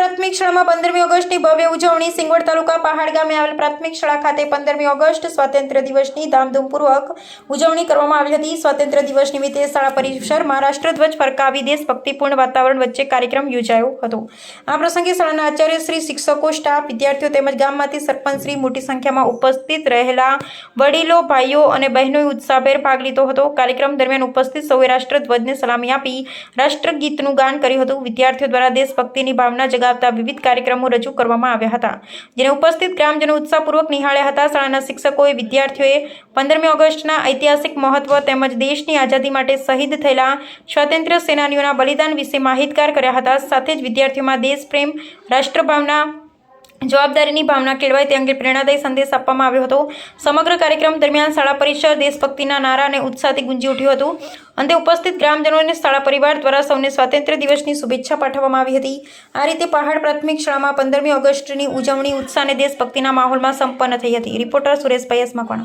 પ્રાથમિક શાળામાં 15મી ઓગસ્ટની ભવ્ય ઉજવણી। સિંગવડ તાલુકા પહાડ ગામે આવેલ પ્રાથમિક શાળા ખાતે 15મી ઓગસ્ટ સ્વાતંત્ર્ય દિવસની ધામધૂમપૂર્વક ઉજવણી કરવામાં આવી હતી। સ્વાતંત્ર્ય દિવસ નિમિત્તે શાળા પરિસરમાં રાષ્ટ્રધ્વજ ફરકાવી દેશભક્તિપૂર્ણ વાતાવરણ વચ્ચે કાર્યક્રમ યોજાયો હતો। આ પ્રસંગે શાળાના આચાર્ય શ્રી, શિક્ષકો, સ્ટાફ, વિદ્યાર્થીઓ તેમજ ગામમાંથી સરપંચ શ્રી મોટી સંખ્યામાં ઉપસ્થિત રહેલા વડીલો, ભાઈઓ અને બહેનોએ ઉત્સાહભેર ભાગ લીધો હતો। કાર્યક્રમ દરમિયાન ઉપસ્થિત સૌએ રાષ્ટ્રધ્વજને સલામી આપી રાષ્ટ્રગીતનું ગાન કર્યું હતું। વિદ્યાર્થીઓ દ્વારા દેશભક્તિની ભાવના જગાવતા વિવિધ કાર્યક્રમો રજૂ કરવામાં આવ્યા હતા, જેને ઉપસ્થિત ગ્રામજનો ઉત્સાહપૂર્વક નિહાળ્યા હતા। શાળાના શિક્ષકોએ વિદ્યાર્થીઓએ 15મી ઓગસ્ટના ઐતિહાસિક મહત્વ તેમજ દેશની આઝાદી માટે શહીદ થયેલા સ્વાતંત્ર્ય સેનાનીઓના બલિદાન વિશે માહિતગાર કર્યા હતા। સાથે જ વિદ્યાર્થીઓમાં દેશપ્રેમ, રાષ્ટ્રભાવના, જવાબદારીની ભાવના કેળવાય તે અંગે પ્રેરણાદાયી સંદેશ આપવામાં આવ્યો હતો। સમગ્ર કાર્યક્રમ દરમિયાન શાળા પરિસર દેશભક્તિના નારા અને ઉત્સાહથી ગુંજી ઉઠ્યું હતું। અંતે ઉપસ્થિત ગ્રામજનોને શાળા પરિવાર દ્વારા સૌને સ્વાતંત્ર્ય દિવસની શુભેચ્છા પાઠવવામાં આવી હતી। આ રીતે પહાડ પ્રાથમિક શાળામાં 15મી ઓગસ્ટની ઉજવણી ઉત્સાહ અને દેશભક્તિના માહોલમાં સંપન્ન થઈ હતી। Reporter Sureshbhai S Makwana.